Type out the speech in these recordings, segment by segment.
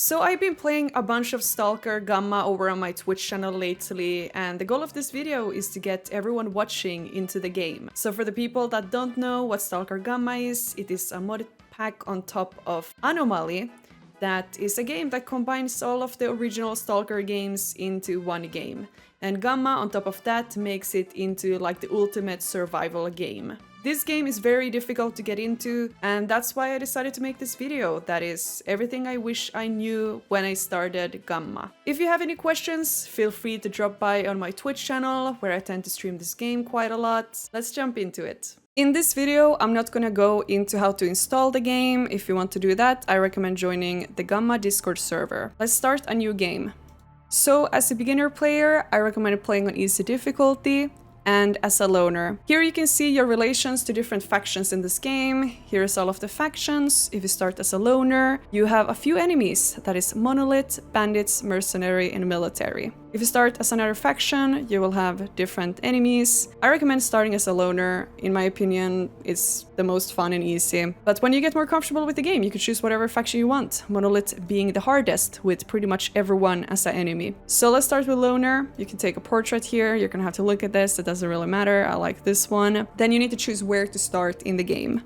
So I've been playing a bunch of Stalker Gamma over on my Twitch channel lately, and the goal of this video is to get everyone watching into the game. So for the people that don't know what Stalker Gamma is, it is a modded pack on top of Anomaly. That is a game that combines all of the original Stalker games into one game. And Gamma on top of that makes it into like the ultimate survival game. This game is very difficult to get into, and that's why I decided to make this video. That is everything I wish I knew when I started Gamma. If you have any questions, feel free to drop by on my Twitch channel, where I tend to stream this game quite a lot. Let's jump into it. In this video, I'm not gonna go into how to install the game. If you want to do that, I recommend joining the Gamma Discord server. Let's start a new game. So, as a beginner player, I recommend playing on easy difficulty. And as a loner. Here you can see your relations to different factions in this game. Here's all of the factions. If you start as a loner, you have a few enemies. That is Monolith, Bandits, Mercenary, and Military. If you start as another faction, you will have different enemies. I recommend starting as a loner. In my opinion, it's the most fun and easy. But when you get more comfortable with the game, you can choose whatever faction you want. Monolith being the hardest, with pretty much everyone as an enemy. So let's start with loner. You can take a portrait here. You're gonna have to look at this. It doesn't really matter. I like this one. Then you need to choose where to start in the game.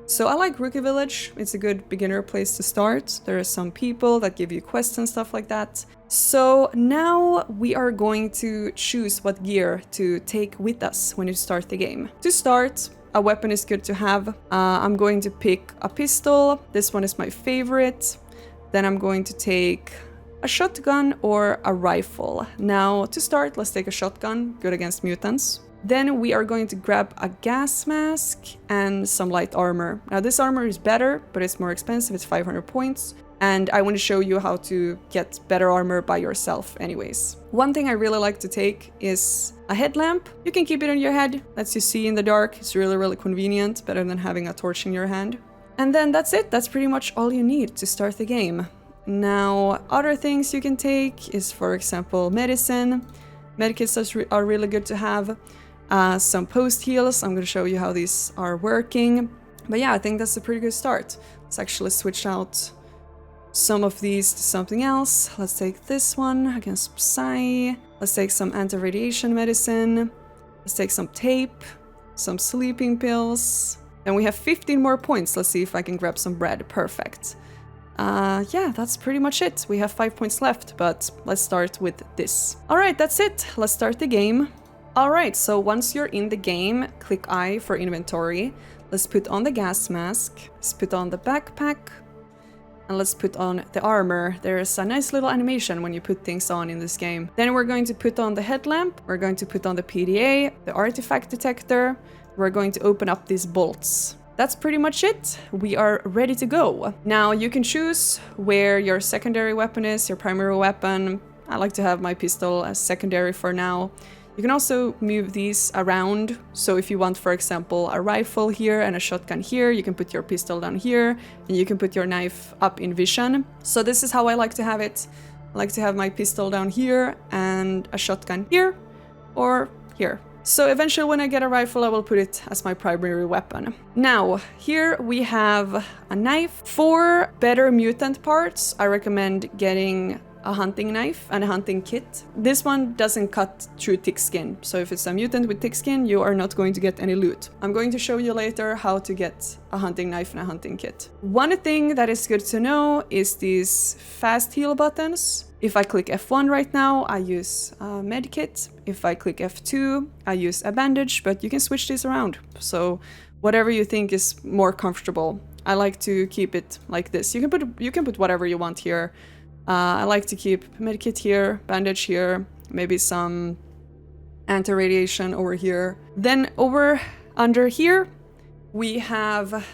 So I like Rookie Village. It's a good beginner place to start. There are some people that give you quests and stuff like that. So now we are going to choose what gear to take with us when you start the game. To start, a weapon is good to have. I'm going to pick a pistol. This one is my favorite. Then I'm going to take a shotgun or a rifle. Now, to start, let's take a shotgun, good against mutants. Then we are going to grab a gas mask and some light armor. Now this armor is better, but it's more expensive, it's 500 points. And I want to show you how to get better armor by yourself anyways. One thing I really like to take is a headlamp. You can keep it on your head, lets you see in the dark. It's really convenient, better than having a torch in your hand. And then that's it, that's pretty much all you need to start the game. Now, other things you can take is, for example, medicine. Medikits are really good to have. Some post heals. I'm going to show you how these are working. But yeah, I think that's a pretty good start. Let's actually switch out some of these to something else. Let's take this one against Psy. Let's take some anti-radiation medicine. Let's take some tape, some sleeping pills. And we have 15 more points. Let's see if I can grab some bread. Perfect. Yeah, that's pretty much it. We have 5 points left, but let's start with this. Alright, that's it. Let's start the game. Alright, so once you're in the game, click I for inventory. Let's put on the gas mask. Let's put on the backpack. And let's put on the armor. There's a nice little animation when you put things on in this game. Then we're going to put on the headlamp. We're going to put on the PDA, the artifact detector. We're going to open up these bolts. That's pretty much it. We are ready to go. Now you can choose where your secondary weapon is, your primary weapon. I like to have my pistol as secondary for now. You can also move these around. So if you want, for example, a rifle here and a shotgun here, you can put your pistol down here and you can put your knife up in vision. So this is how I like to have it. I like to have my pistol down here and a shotgun here or here. So eventually when I get a rifle, I will put it as my primary weapon. Now, here we have a knife. For better mutant parts, I recommend getting a hunting knife and a hunting kit. This one doesn't cut through thick skin, so if it's a mutant with thick skin, you are not going to get any loot. I'm going to show you later how to get a hunting knife and a hunting kit. One thing that is good to know is these fast heal buttons. If I click F1 right now, I use a med kit. If I click F2, I use a bandage, but you can switch these around. So whatever you think is more comfortable. I like to keep it like this. You can put whatever you want here. I like to keep medkit here, bandage here, maybe some anti-radiation over here. Then under here, we have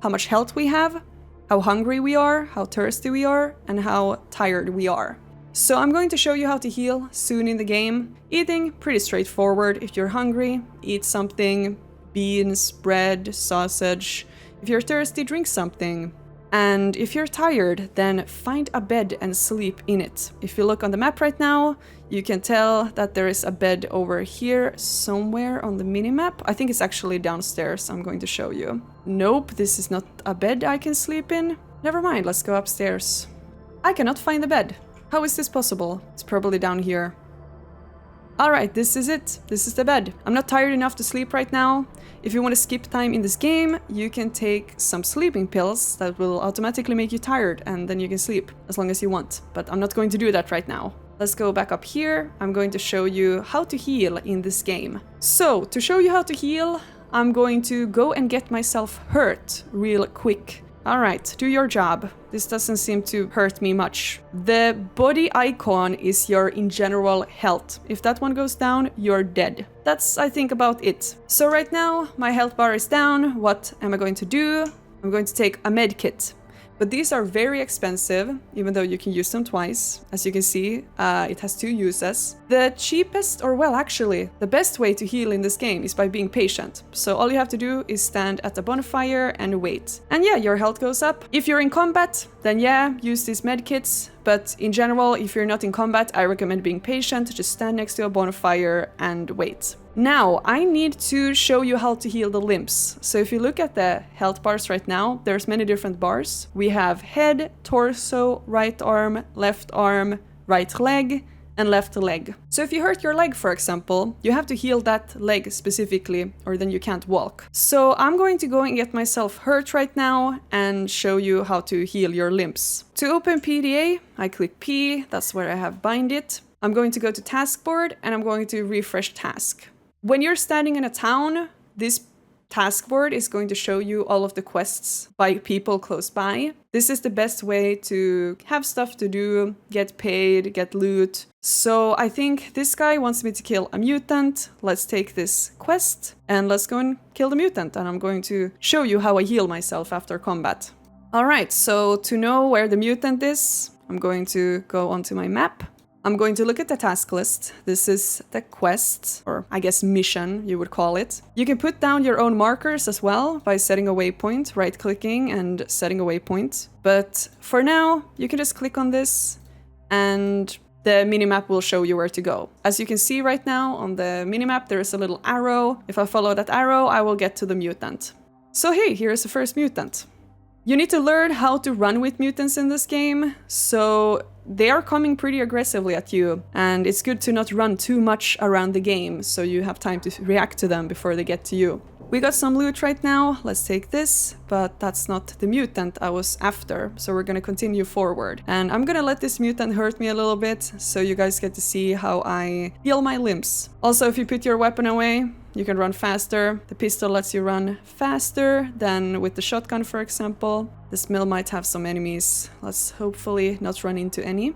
how much health we have, how hungry we are, how thirsty we are, and how tired we are. So I'm going to show you how to heal soon in the game. Eating, pretty straightforward. If you're hungry, eat something, beans, bread, sausage. If you're thirsty, drink something. And if you're tired, then find a bed and sleep in it. If you look on the map right now, you can tell that there is a bed over here somewhere on the minimap. I think it's actually downstairs. I'm going to show you. Nope, this is not a bed I can sleep in. Never mind, let's go upstairs. I cannot find the bed. How is this possible? It's probably down here. Alright, this is it. This is the bed. I'm not tired enough to sleep right now. If you want to skip time in this game, you can take some sleeping pills that will automatically make you tired and then you can sleep as long as you want. But I'm not going to do that right now. Let's go back up here. I'm going to show you how to heal in this game. So, to show you how to heal, I'm going to go and get myself hurt real quick. Alright, do your job. This doesn't seem to hurt me much. The body icon is your in general health. If that one goes down, you're dead. That's, I think, about it. So right now, my health bar is down. What am I going to do? I'm going to take a med kit. But these are very expensive, even though you can use them twice. As you can see, it has 2 uses. The cheapest, or well, actually, the best way to heal in this game is by being patient. So all you have to do is stand at the bonfire and wait. And yeah, your health goes up. If you're in combat, then yeah, use these medkits. But in general, if you're not in combat, I recommend being patient. Just stand next to a bonfire and wait. Now, I need to show you how to heal the limbs. So if you look at the health bars right now, there's many different bars. We have head, torso, right arm, right leg, and left leg. So if you hurt your leg, for example, you have to heal that leg specifically, or then you can't walk. So I'm going to go and get myself hurt right now and show you how to heal your limbs. To open PDA, I click P, that's where I have bind it. I'm going to go to task board and I'm going to refresh task. When you're standing in a town, this task board is going to show you all of the quests by people close by. This is the best way to have stuff to do, get paid, get loot. So I think this guy wants me to kill a mutant. Let's take this quest and let's go and kill the mutant. And I'm going to show you how I heal myself after combat. Alright, so to know where the mutant is, I'm going to go onto my map. I'm going to look at the task list. This is the quest, or I guess mission, you would call it. You can put down your own markers as well by setting a waypoint, right-clicking and setting a waypoint. But for now, you can just click on this and the minimap will show you where to go. As you can see right now on the minimap, there is a little arrow. If I follow that arrow, I will get to the mutant. So hey, here is the first mutant. You need to learn how to run with mutants in this game, so they are coming pretty aggressively at you, and it's good to not run too much around the game, so you have time to react to them before they get to you. We got some loot right now, let's take this, but that's not the mutant I was after, so we're gonna continue forward. And I'm gonna let this mutant hurt me a little bit, so you guys get to see how I heal my limbs. Also, if you put your weapon away, you can run faster. The pistol lets you run faster than with the shotgun, for example. This mill might have some enemies. Let's hopefully not run into any.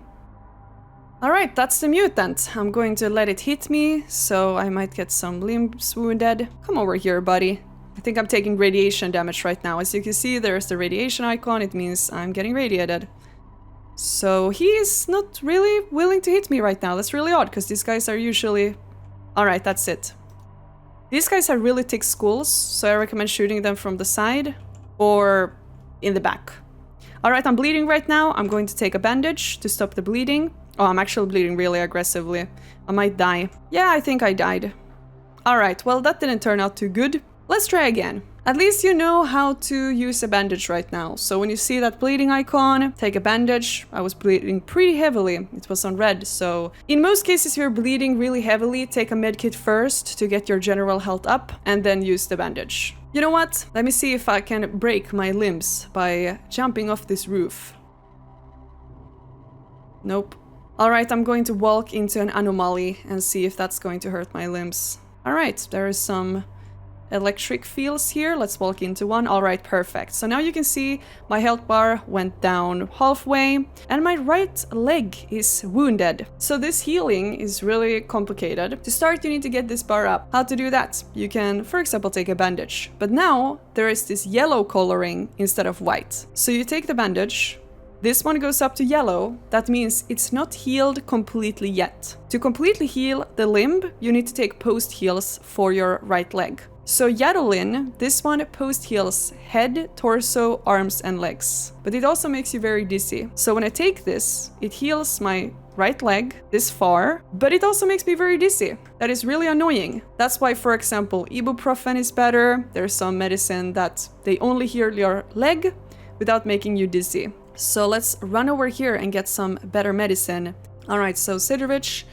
Alright, that's the mutant. I'm going to let it hit me, so I might get some limbs wounded. Come over here, buddy. I think I'm taking radiation damage right now. As you can see, there's the radiation icon. It means I'm getting radiated. So he is not really willing to hit me right now. That's really odd, because these guys are usually... Alright, that's it. These guys have really thick skulls, so I recommend shooting them from the side or in the back. Alright, I'm bleeding right now. I'm going to take a bandage to stop the bleeding. Oh, I'm actually bleeding really aggressively. I might die. Yeah, I think I died. Alright, well, that didn't turn out too good. Let's try again. At least you know how to use a bandage right now. So when you see that bleeding icon, take a bandage. I was bleeding pretty heavily. It was on red, so... In most cases, if you're bleeding really heavily, take a medkit first to get your general health up, and then use the bandage. You know what? Let me see if I can break my limbs by jumping off this roof. Nope. Alright, I'm going to walk into an anomaly and see if that's going to hurt my limbs. Alright, there is some electric fields here. Let's walk into one. Alright, perfect. So now you can see my health bar went down halfway and my right leg is wounded. So this healing is really complicated. To start, you need to get this bar up. How to do that? You can, for example, take a bandage. But now there is this yellow coloring instead of white. So you take the bandage. This one goes up to yellow. That means it's not healed completely yet. To completely heal the limb, you need to take post heals for your right leg. So Yadolin, this one post heals head, torso, arms and legs. But it also makes you very dizzy. So when I take this, it heals my right leg this far, but it also makes me very dizzy. That is really annoying. That's why, for example, ibuprofen is better. There's some medicine that they only heal your leg without making you dizzy. So let's run over here and get some better medicine. All right, so Sidorich,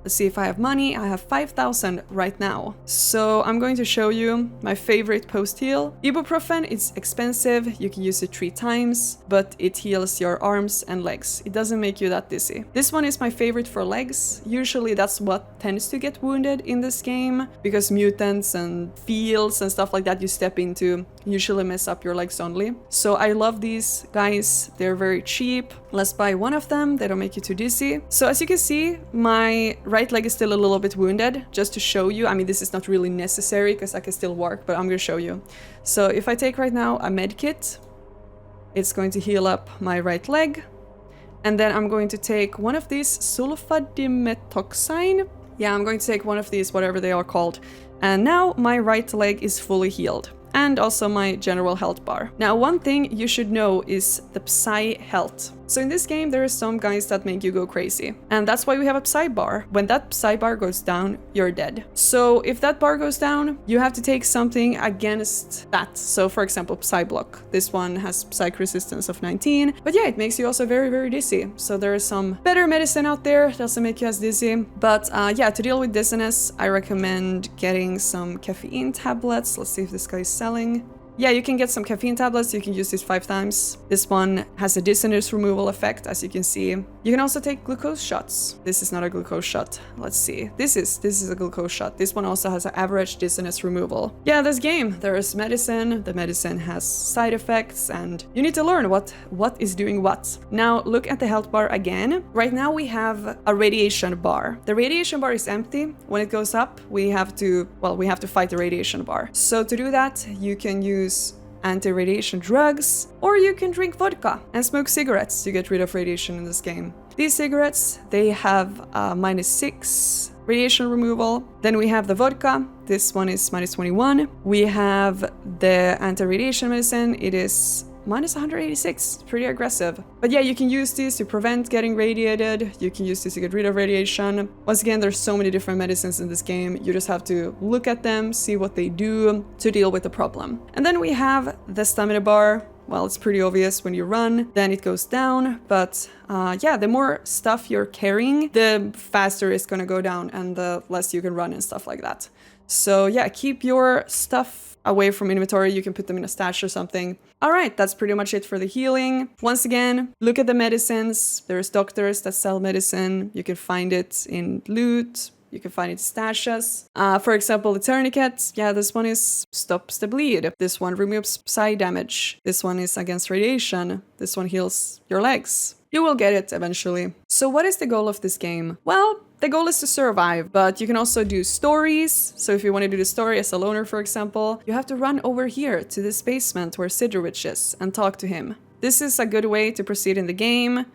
let's see if I have money. I have 5,000 right now. So I'm going to show you my favorite post-heal. Ibuprofen is expensive. You can use it 3 times, but it heals your arms and legs. It doesn't make you that dizzy. This one is my favorite for legs. Usually that's what tends to get wounded in this game, because mutants and fields and stuff like that you step into usually mess up your legs only. So I love these guys. They're very cheap. Let's buy one of them. They don't make you too dizzy. So as you can see, my right leg is still a little bit wounded, just to show you. I mean, this is not really necessary because I can still walk, but I'm going to show you. So if I take right now a med kit, it's going to heal up my right leg. And then I'm going to take one of these sulfadimetoxine. Yeah, I'm going to take one of these, whatever they are called. And now my right leg is fully healed. And also my general health bar. Now, one thing you should know is the Psy health. So in this game, there are some guys that make you go crazy. And that's why we have a Psy bar. When that Psy bar goes down, you're dead. So if that bar goes down, you have to take something against that. So for example, Psy block. This one has psych resistance of 19. But yeah, it makes you also very, very dizzy. So there is some better medicine out there. Doesn't make you as dizzy. But yeah, to deal with dizziness, I recommend getting some caffeine tablets. Let's see if this guy is selling. Yeah, you can get some caffeine tablets. You can use this 5 times. This one has a dizziness removal effect, as you can see. You can also take glucose shots. This is not a glucose shot. Let's see. This is a glucose shot. This one also has an average dizziness removal. Yeah, this game, there is medicine. The medicine has side effects, and you need to learn what is doing what. Now, look at the health bar again. Right now, we have a radiation bar. The radiation bar is empty. When it goes up, we have to fight the radiation bar. So to do that, you can use anti-radiation drugs, or you can drink vodka and smoke cigarettes to get rid of radiation in this game. These cigarettes, they have -6 radiation removal. Then we have the vodka. This one is -21. We have the anti-radiation medicine. It is -186, pretty aggressive. But yeah, you can use this to prevent getting radiated. You can use this to get rid of radiation. Once again, there's so many different medicines in this game. You just have to look at them, see what they do to deal with the problem. And then we have the stamina bar. Well, it's pretty obvious when you run, then it goes down. But yeah, the more stuff you're carrying, the faster it's gonna go down and the less you can run and stuff like that. So yeah, keep your stuff away from inventory. You can put them in a stash or something. All right, that's pretty much it for the healing. Once again, look at the medicines. There's doctors that sell medicine. You can find it in loot. You can find it in stashes. For example, the tourniquet. Yeah, this one is stops the bleed. This one removes psi damage. This one is against radiation. This one heals your legs. You will get it eventually. So what is the goal of this game? Well, the goal is to survive, but you can also do stories. So if you want to do the story as a loner, for example, you have to run over here to this basement where Sidorich is and talk to him. This is a good way to proceed in the game.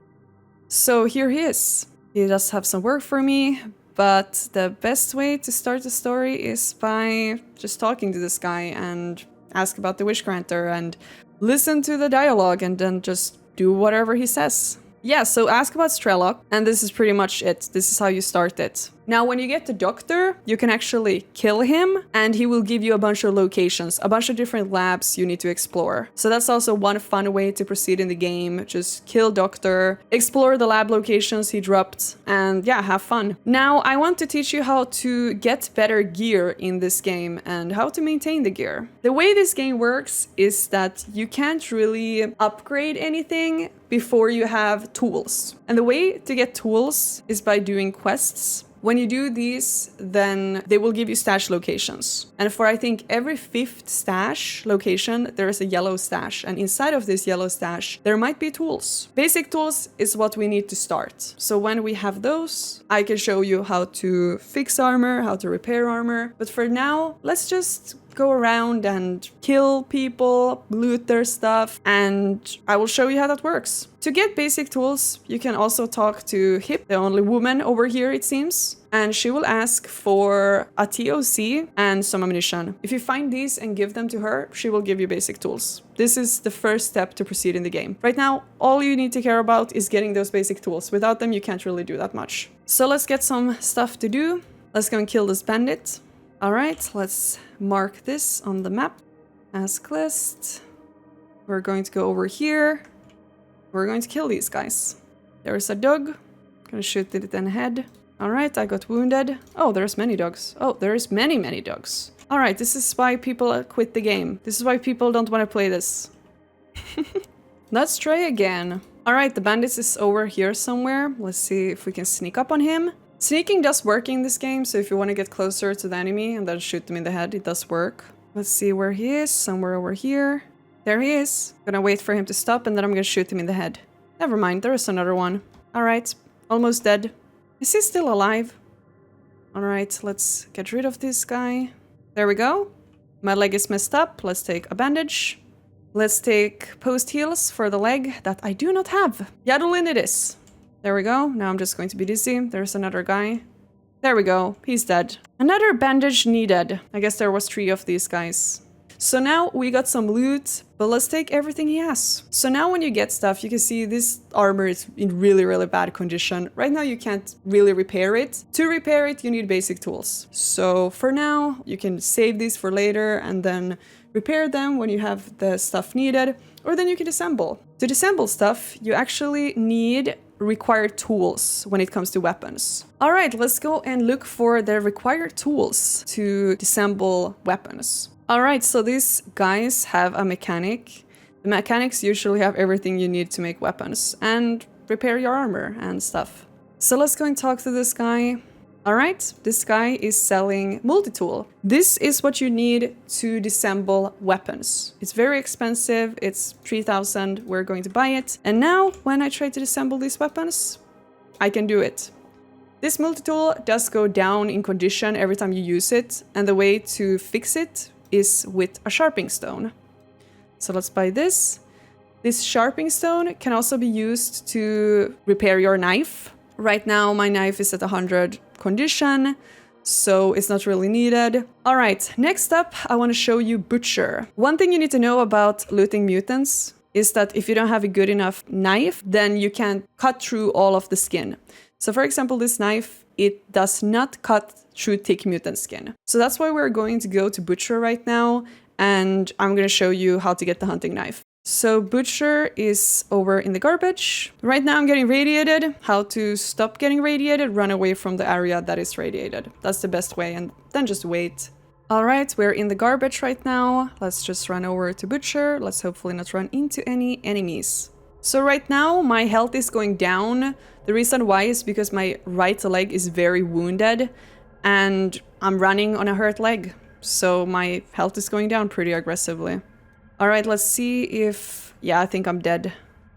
So here he is. He does have some work for me, but the best way to start the story is by just talking to this guy and ask about the Wish Granter and listen to the dialogue and then just do whatever he says. Yeah, so ask about Strelok, and this is pretty much it. This is how you start it. Now, when you get the doctor, you can actually kill him, and he will give you a bunch of locations, a bunch of different labs you need to explore. So that's also one fun way to proceed in the game. Just kill doctor, explore the lab locations he dropped, and yeah, have fun. Now, I want to teach you how to get better gear in this game and how to maintain the gear. The way this game works is that you can't really upgrade anything before you have tools. And the way to get tools is by doing quests. When you do these, then they will give you stash locations. And for, I think, every 5th stash location, there is a yellow stash. And inside of this yellow stash, there might be tools. Basic tools is what we need to start. So when we have those, I can show you how to fix armor, how to repair armor. But for now, let's just go around and kill people, loot their stuff, and I will show you how that works. To get basic tools, you can also talk to Hip, the only woman over here, it seems, and she will ask for a TOC and some ammunition. If you find these and give them to her, she will give you basic tools. This is the first step to proceed in the game. Right now, all you need to care about is getting those basic tools. Without them, you can't really do that much. So let's get some stuff to do. Let's go and kill this bandit. All right, let's mark this on the map. Task list. We're going to go over here. We're going to kill these guys. There's a dog. Gonna shoot it in the head. Alright, I got wounded. Oh, there's many dogs. Oh, there's many, many dogs. Alright, this is why people quit the game. This is why people don't want to play this. Let's try again. Alright, the bandit is over here somewhere. Let's see if we can sneak up on him. Sneaking does work in this game, so if you want to get closer to the enemy and then shoot them in the head, it does work. Let's see where he is. Somewhere over here. There he is. Gonna wait for him to stop and then I'm gonna shoot him in the head. Never mind, there is another one. Alright, almost dead. Is he still alive? Alright, let's get rid of this guy. There we go. My leg is messed up. Let's take a bandage. Let's take post heals for the leg that I do not have. Yadolin it is. There we go. Now I'm just going to be dizzy. There's another guy. There we go. He's dead. Another bandage needed. I guess there was 3 of these guys. So now we got some loot, but let's take everything he has. So now when you get stuff, you can see this armor is in really, really bad condition. Right now you can't really repair it. To repair it, you need basic tools. So for now, you can save these for later and then repair them when you have the stuff needed, or then you can disassemble. To disassemble stuff, you actually need required tools when it comes to weapons. All right, let's go and look for the required tools to disassemble weapons. All right, so these guys have a mechanic. The mechanics usually have everything you need to make weapons and repair your armor and stuff. So let's go and talk to this guy. All right, this guy is selling multi-tool. This is what you need to disassemble weapons. It's very expensive. It's 3,000. We're going to buy it. And now when I try to disassemble these weapons, I can do it. This multi-tool does go down in condition every time you use it. And the way to fix it is with a sharpening stone. So let's buy this. This sharpening stone can also be used to repair your knife. Right now my knife is at 100 condition, so it's not really needed. All right, next up I want to show you Butcher. One thing you need to know about looting mutants is that if you don't have a good enough knife, then you can't cut through all of the skin. So for example, this knife, it does not cut through thick mutant skin. So that's why we're going to go to Butcher right now, and I'm going to show you how to get the hunting knife. So Butcher is over in the garbage. Right now I'm getting radiated. How to stop getting radiated? Run away from the area that is radiated. That's the best way, and then just wait. All right, we're in the garbage right now. Let's just run over to Butcher. Let's hopefully not run into any enemies. So right now my health is going down. The reason why is because my right leg is very wounded and I'm running on a hurt leg. So my health is going down pretty aggressively. All right, let's see if... Yeah, I think I'm dead.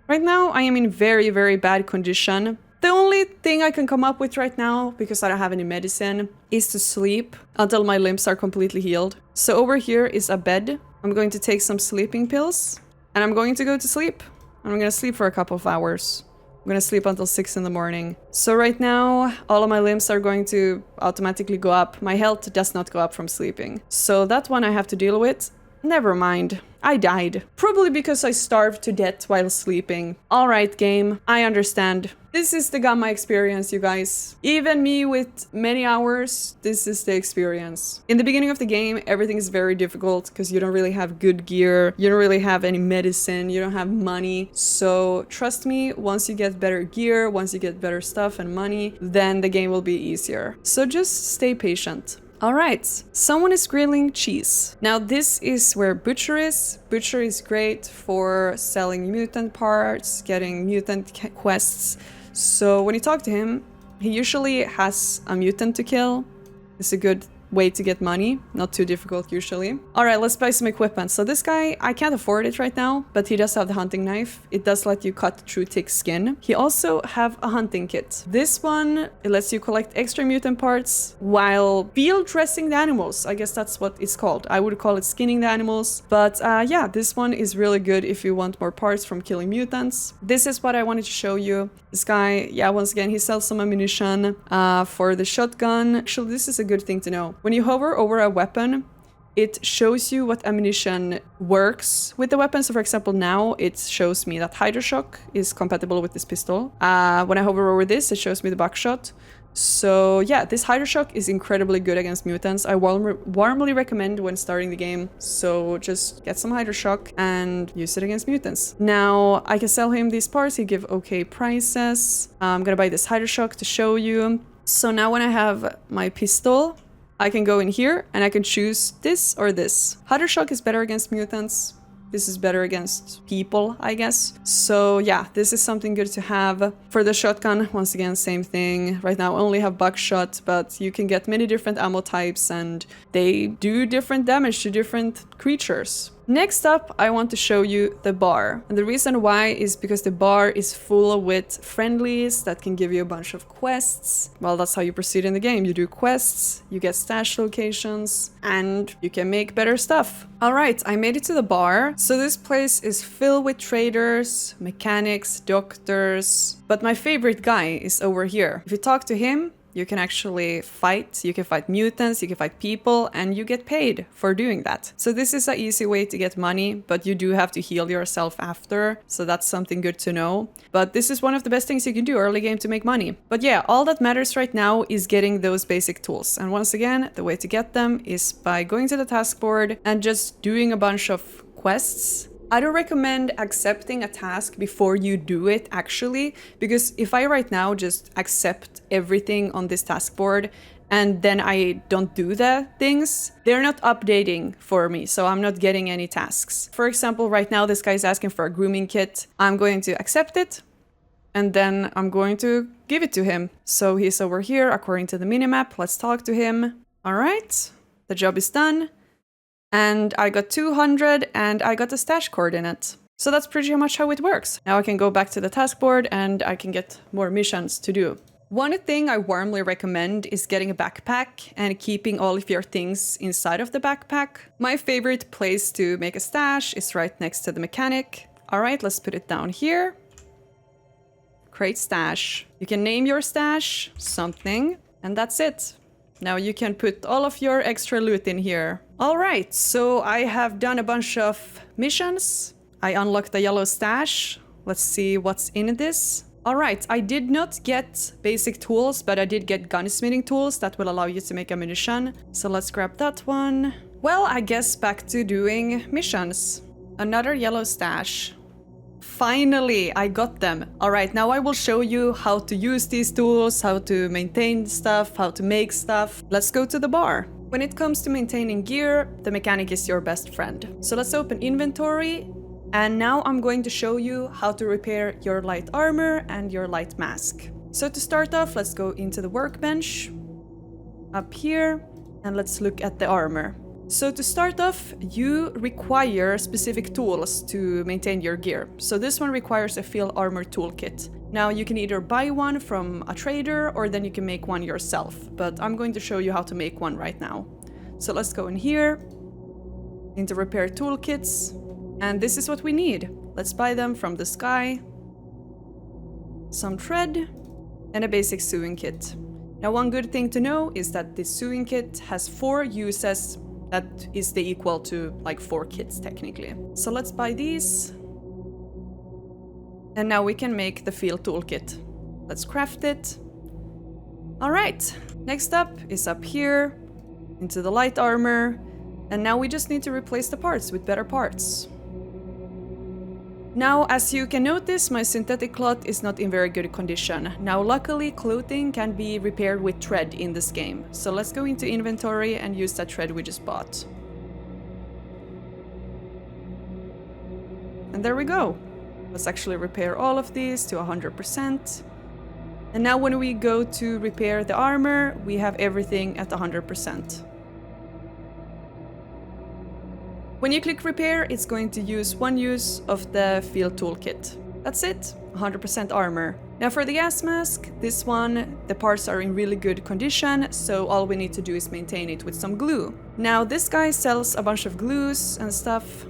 Right now I am in very, very bad condition. The only thing I can come up with right now, because I don't have any medicine, is to sleep until my limbs are completely healed. So over here is a bed. I'm going to take some sleeping pills and I'm going to go to sleep. I'm going to sleep for a couple of hours. I'm going to sleep until 6 in the morning. So right now, all of my limbs are going to automatically go up. My health does not go up from sleeping. So that one I have to deal with. Never mind. I died. Probably because I starved to death while sleeping. Alright, game. I understand. This is the Gamma experience, you guys. Even me with many hours, this is the experience. In the beginning of the game, everything is very difficult because you don't really have good gear. You don't really have any medicine. You don't have money. So trust me, once you get better gear, once you get better stuff and money, then the game will be easier. So just stay patient. Alright, someone is grilling cheese. Now this is where Butcher is. Butcher is great for selling mutant parts, getting mutant quests. So when you talk to him, he usually has a mutant to kill. It's a good way to get money, not too difficult usually. Alright, let's buy some equipment. So this guy, I can't afford it right now, but he does have the hunting knife. It does let you cut through thick skin. He also have a hunting kit. This one, it lets you collect extra mutant parts while field dressing the animals. I guess that's what it's called. I would call it skinning the animals. But yeah, this one is really good if you want more parts from killing mutants. This is what I wanted to show you. This guy, yeah, once again, he sells some ammunition for the shotgun. Actually, this is a good thing to know. When you hover over a weapon, it shows you what ammunition works with the weapon. So for example, now it shows me that Hydroshock is compatible with this pistol. When I hover over this, it shows me the buckshot. So yeah, this Hydroshock is incredibly good against mutants. I warmly recommend when starting the game. So just get some Hydroshock and use it against mutants. Now I can sell him these parts. He give okay prices. I'm gonna buy this Hydroshock to show you. So now when I have my pistol, I can go in here and I can choose this or this. Hydroshock is better against mutants. This is better against people, I guess. So yeah, this is something good to have. For the shotgun, once again, same thing. Right now I only have buckshot, but you can get many different ammo types and they do different damage to different creatures. Next up, I want to show you the bar. And the reason why is because the bar is full with friendlies that can give you a bunch of quests. Well, that's how you proceed in the game. You do quests, you get stash locations, and you can make better stuff. All right, I made it to the bar. So this place is filled with traders, mechanics, doctors. But my favorite guy is over here. If you talk to him, you can actually fight. You can fight mutants, you can fight people, and you get paid for doing that. So this is an easy way to get money, but you do have to heal yourself after. So that's something good to know. But this is one of the best things you can do early game to make money. But yeah, all that matters right now is getting those basic tools. And once again, the way to get them is by going to the task board and just doing a bunch of quests. I don't recommend accepting a task before you do it, actually, because if I right now just accept everything on this task board and then I don't do the things, they're not updating for me, so I'm not getting any tasks. For example, right now this guy is asking for a grooming kit. I'm going to accept it and then I'm going to give it to him. So he's over here according to the minimap. Let's talk to him. All right, the job is done. And I got 200 and I got a stash coordinate. So that's pretty much how it works. Now I can go back to the task board and I can get more missions to do. One thing I warmly recommend is getting a backpack and keeping all of your things inside of the backpack. My favorite place to make a stash is right next to the mechanic. All right, let's put it down here. Create stash. You can name your stash something and that's it. Now you can put all of your extra loot in here. All right, so I have done a bunch of missions. I unlocked the yellow stash. Let's see what's in this. All right, I did not get basic tools, but I did get gunsmithing tools that will allow you to make ammunition. So let's grab that one. Well, I guess back to doing missions. Another yellow stash. Finally, I got them. All right, now I will show you how to use these tools, how to maintain stuff, how to make stuff. Let's go to the bar. When it comes to maintaining gear, the mechanic is your best friend. So let's open inventory. And now I'm going to show you how to repair your light armor and your light mask. So to start off, let's go into the workbench up here and let's look at the armor. So to start off, you require specific tools to maintain your gear. So this one requires a field armor toolkit. Now you can either buy one from a trader or then you can make one yourself, but I'm going to show you how to make one right now. So let's go in here, into repair toolkits, and this is what we need. Let's buy them from this guy, some thread, and a basic sewing kit. Now one good thing to know is that this sewing kit has 4 uses. That is the equal to like 4 kits technically. So let's buy these. And now we can make the field toolkit. Let's craft it. All right, next up is up here into the light armor. And now we just need to replace the parts with better parts. Now, as you can notice, my synthetic cloth is not in very good condition. Now, luckily, clothing can be repaired with thread in this game. So let's go into inventory and use that thread we just bought. And there we go. Let's actually repair all of these to 100%. And now when we go to repair the armor, we have everything at 100%. When you click repair, it's going to use 1 use of the field toolkit. That's it, 100% armor. Now for the gas mask, this one, the parts are in really good condition, so all we need to do is maintain it with some glue. Now this guy sells a bunch of glues and stuff.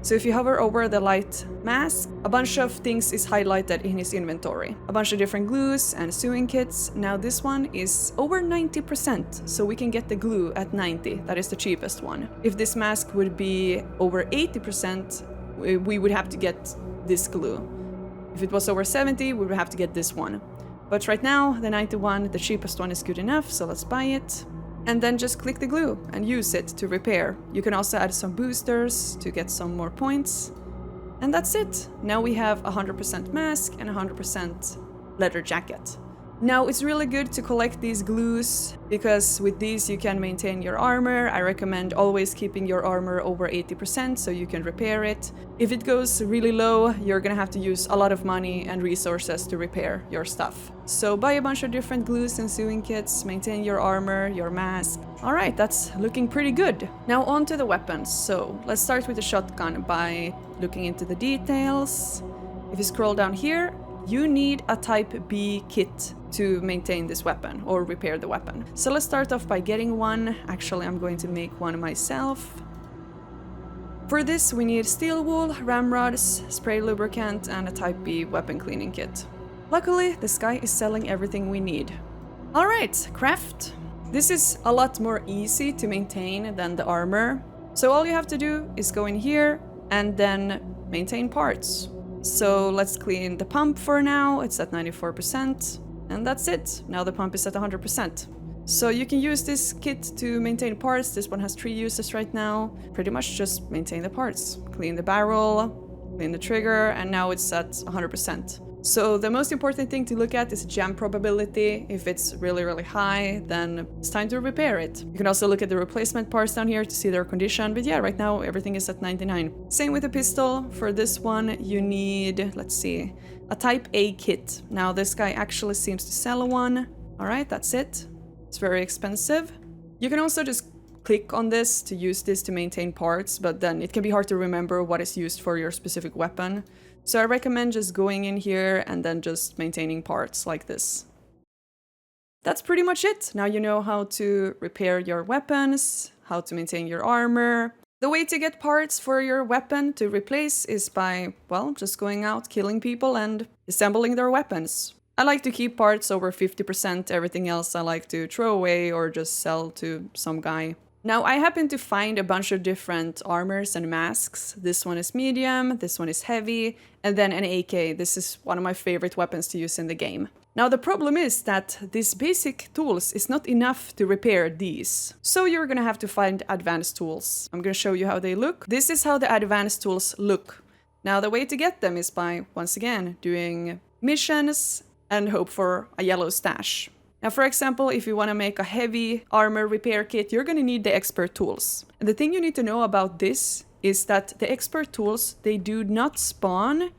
So if you hover over the light mask, a bunch of things is highlighted in his inventory. A bunch of different glues and sewing kits. Now this one is over 90%, so we can get the glue at 90. That is the cheapest one. If this mask would be over 80%, we would have to get this glue. If it was over 70, we would have to get this one. But right now, the 91, the cheapest one, is good enough, so let's buy it. And then just click the glue and use it to repair. You can also add some boosters to get some more points. And that's it. Now we have 100% mask and 100% leather jacket. Now it's really good to collect these glues because with these you can maintain your armor. I recommend always keeping your armor over 80% so you can repair it. If it goes really low, you're gonna have to use a lot of money and resources to repair your stuff. So buy a bunch of different glues and sewing kits, maintain your armor, your mask. Alright, that's looking pretty good. Now on to the weapons. So let's start with the shotgun by looking into the details. If you scroll down here, you need a type B kit to maintain this weapon or repair the weapon. So let's start off by getting one. Actually, I'm going to make one myself. For this, we need steel wool, ramrods, spray lubricant, and a type B weapon cleaning kit. Luckily, this guy is selling everything we need. Alright, craft. This is a lot more easy to maintain than the armor. So all you have to do is go in here and then maintain parts. So let's clean the pump for now, it's at 94%, and that's it. Now the pump is at 100%. So you can use this kit to maintain parts. This one has 3 uses right now. Pretty much just maintain the parts. Clean the barrel, clean the trigger, and now it's at 100%. So the most important thing to look at is jam probability. If it's really, really high, then it's time to repair it. You can also look at the replacement parts down here to see their condition. But yeah, right now everything is at 99. Same with the pistol. For this one, you need, let's see, a type A kit. Now this guy actually seems to sell one. All right, that's it. It's very expensive. You can also just click on this to use this to maintain parts, but then it can be hard to remember what is used for your specific weapon. So I recommend just going in here and then just maintaining parts like this. That's pretty much it. Now you know how to repair your weapons, how to maintain your armor. The way to get parts for your weapon to replace is by, well, just going out, killing people and assembling their weapons. I like to keep parts over 50%, everything else I like to throw away or just sell to some guy. Now, I happen to find a bunch of different armors and masks. This one is medium, this one is heavy, and then an AK. This is one of my favorite weapons to use in the game. Now, the problem is that these basic tools is not enough to repair these. So you're gonna have to find advanced tools. I'm gonna show you how they look. This is how the advanced tools look. Now, the way to get them is by, once again, doing missions and hope for a yellow stash. Now, for example, if you want to make a heavy armor repair kit, you're going to need the expert tools. And the thing you need to know about this is that the expert tools, they do not spawn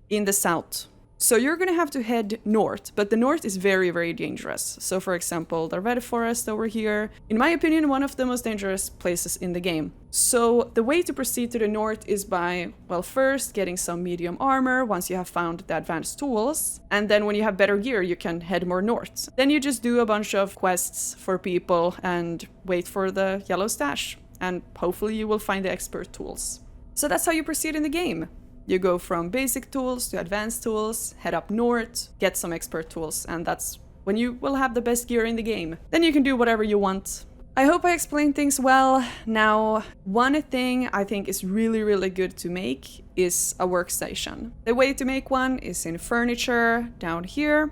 in the south. So you're going to have to head north, but the north is very, very dangerous. So for example, the red forest over here, in my opinion, one of the most dangerous places in the game. So the way to proceed to the north is by, well, first getting some medium armor once you have found the advanced tools. And then when you have better gear, you can head more north. Then you just do a bunch of quests for people and wait for the yellow stash. And hopefully you will find the expert tools. So that's how you proceed in the game. You go from basic tools to advanced tools, head up north, get some expert tools, and that's when you will have the best gear in the game. Then you can do whatever you want. I hope I explained things well. Now, one thing I think is really, really good to make is a workstation. The way to make one is in furniture down here.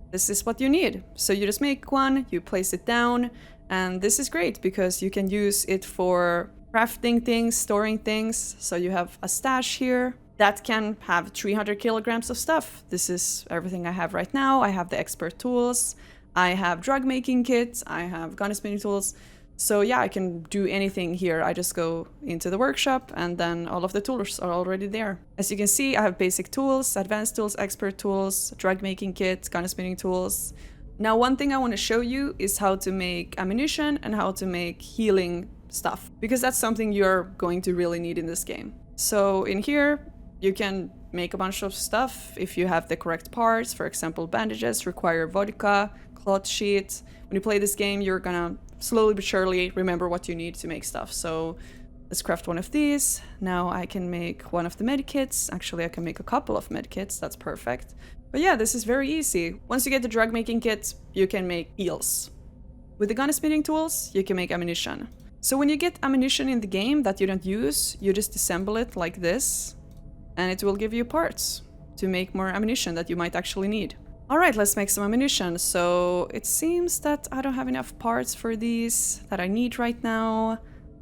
This is what you need. So you just make one, you place it down, and this is great because you can use it for crafting things, storing things. So you have a stash here that can have 300 kilograms of stuff. This is everything I have right now. I have the expert tools, I have drug making kits, I have gunsmithing tools. So yeah, I can do anything here. I just go into the workshop and then all of the tools are already there. As you can see, I have basic tools, advanced tools, expert tools, drug making kits, gunsmithing tools. Now, one thing I want to show you is how to make ammunition and how to make healing stuff, because that's something you're going to really need in this game. So in here, you can make a bunch of stuff if you have the correct parts. For example, bandages require vodka, cloth sheet. When you play this game, you're gonna slowly but surely remember what you need to make stuff. So let's craft one of these. Now I can make one of the medkits. Actually, I can make a couple of medkits. That's perfect. But yeah, this is very easy. Once you get the drug making kit, you can make heals. With the gunsmithing tools, you can make ammunition. So when you get ammunition in the game that you don't use, you just assemble it like this, and it will give you parts to make more ammunition that you might actually need. Alright, let's make some ammunition. So it seems that I don't have enough parts for these that I need right now.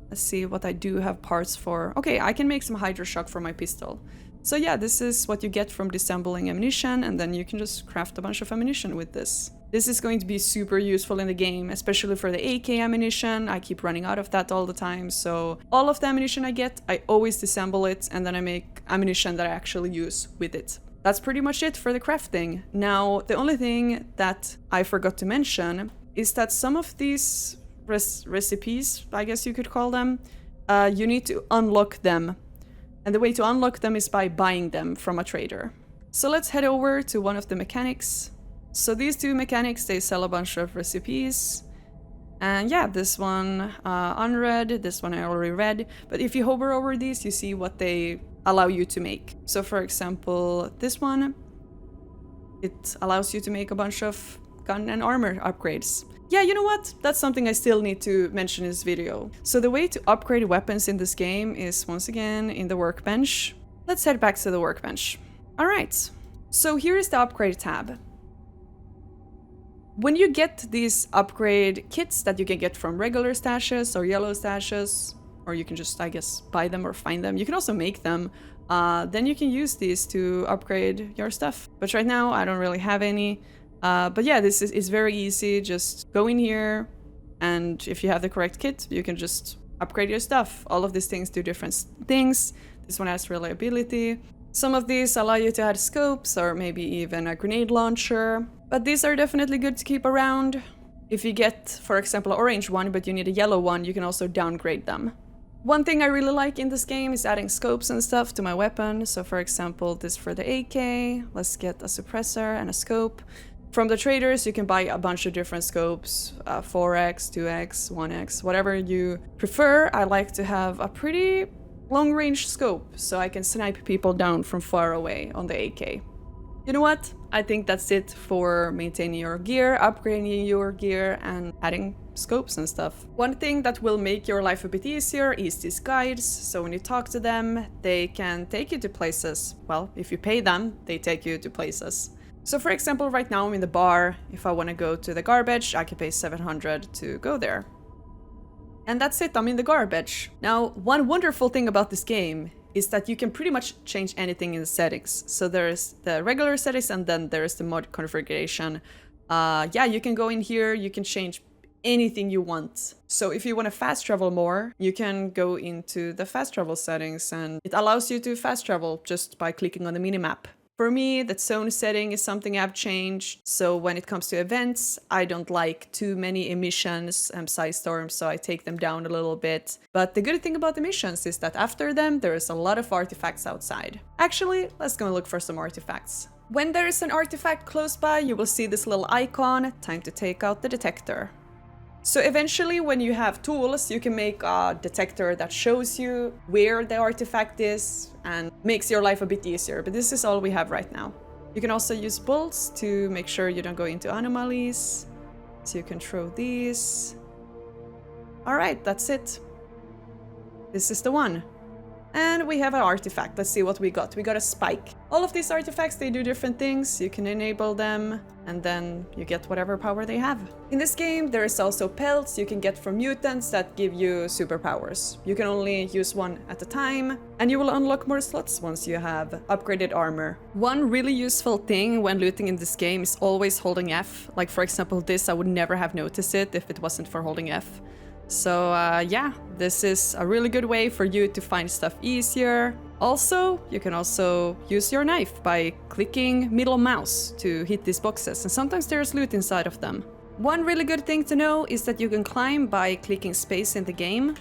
Let's see what I do have parts for. Okay, I can make some hydroshock for my pistol. So yeah, this is what you get from disassembling ammunition, and then you can just craft a bunch of ammunition with this. This is going to be super useful in the game, especially for the AK ammunition. I keep running out of that all the time, so all of the ammunition I get, I always disassemble it, and then I make ammunition that I actually use with it. That's pretty much it for the crafting. Now, the only thing that I forgot to mention is that some of these recipes, I guess you could call them, you need to unlock them. And the way to unlock them is by buying them from a trader. So let's head over to one of the mechanics. So these two mechanics, they sell a bunch of recipes. And yeah, this one unread, this one I already read. But if you hover over these, you see what they allow you to make. So for example, this one, it allows you to make a bunch of gun and armor upgrades. Yeah, you know what? That's something I still need to mention in this video. So the way to upgrade weapons in this game is once again in the workbench. Let's head back to the workbench. All right, so here is the upgrade tab. When you get these upgrade kits that you can get from regular stashes or yellow stashes, or you can just, I guess, buy them or find them. You can also make them. Then you can use these to upgrade your stuff. But right now, I don't really have any. But yeah, this is very easy. Just go in here, and if you have the correct kit, you can just upgrade your stuff. All of these things do different things. This one has reliability. Some of these allow you to add scopes or maybe even a grenade launcher. But these are definitely good to keep around. If you get, for example, an orange one, but you need a yellow one, you can also downgrade them. One thing I really like in this game is adding scopes and stuff to my weapon. So for example, this for the AK, let's get a suppressor and a scope. From the traders, you can buy a bunch of different scopes, 4x, 2x, 1x, whatever you prefer. I like to have a pretty long-range scope, so I can snipe people down from far away on the AK. You know what? I think that's it for maintaining your gear, upgrading your gear, and adding scopes and stuff. One thing that will make your life a bit easier is these guides. So when you talk to them, they can take you to places. Well, if you pay them, they take you to places. So for example, right now I'm in the bar. If I want to go to the garbage, I can pay 700 to go there. And that's it, I'm in the garbage. Now, one wonderful thing about this game is that you can pretty much change anything in the settings. So there's the regular settings and then there's the mod configuration. Yeah, you can go in here, you can change anything you want. So if you want to fast travel more, you can go into the fast travel settings and it allows you to fast travel just by clicking on the minimap. For me, the zone setting is something I've changed. So when it comes to events, I don't like too many emissions and psi storms, so I take them down a little bit. But the good thing about emissions is that after them, there is a lot of artifacts outside. Actually, let's go and look for some artifacts. When there is an artifact close by, you will see this little icon, time to take out the detector. So eventually, when you have tools, you can make a detector that shows you where the artifact is and makes your life a bit easier. But this is all we have right now. You can also use bolts to make sure you don't go into anomalies. So you can throw these. All right, that's it. This is the one. And we have an artifact. Let's see what we got. We got a spike. All of these artifacts, they do different things. You can enable them and then you get whatever power they have. In this game, there is also pelts you can get from mutants that give you superpowers. You can only use one at a time and you will unlock more slots once you have upgraded armor. One really useful thing when looting in this game is always holding F. Like for example, this, I would never have noticed it if it wasn't for holding F. So yeah, this is a really good way for you to find stuff easier. Also, you can also use your knife by clicking middle mouse to hit these boxes, and sometimes there's loot inside of them. One really good thing to know is that you can climb by clicking space in the game.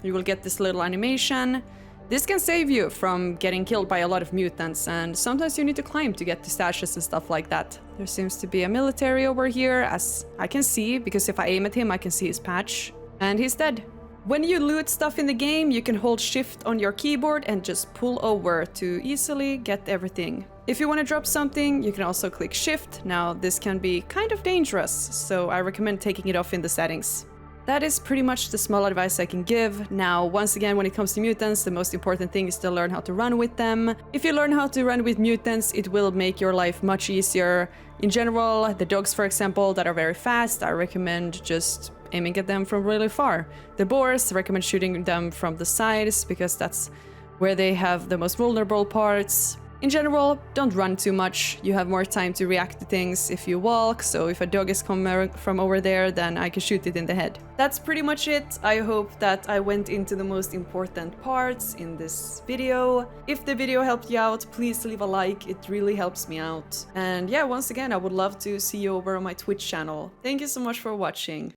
You will get this little animation. This can save you from getting killed by a lot of mutants, and sometimes you need to climb to get to stashes and stuff like that. There seems to be a military over here, as I can see, because if I aim at him, I can see his patch. And he's dead. When you loot stuff in the game, you can hold shift on your keyboard and just pull over to easily get everything. If you want to drop something, you can also click shift. Now, this can be kind of dangerous, so I recommend taking it off in the settings. That is pretty much the small advice I can give. Now, once again, when it comes to mutants, the most important thing is to learn how to run with them. If you learn how to run with mutants, it will make your life much easier. In general, the dogs, for example, that are very fast, I recommend just aiming at them from really far. The boars, I recommend shooting them from the sides, because that's where they have the most vulnerable parts. In general, don't run too much. You have more time to react to things if you walk, so if a dog is coming from over there, then I can shoot it in the head. That's pretty much it. I hope that I went into the most important parts in this video. If the video helped you out, please leave a like, it really helps me out. And yeah, once again, I would love to see you over on my Twitch channel. Thank you so much for watching.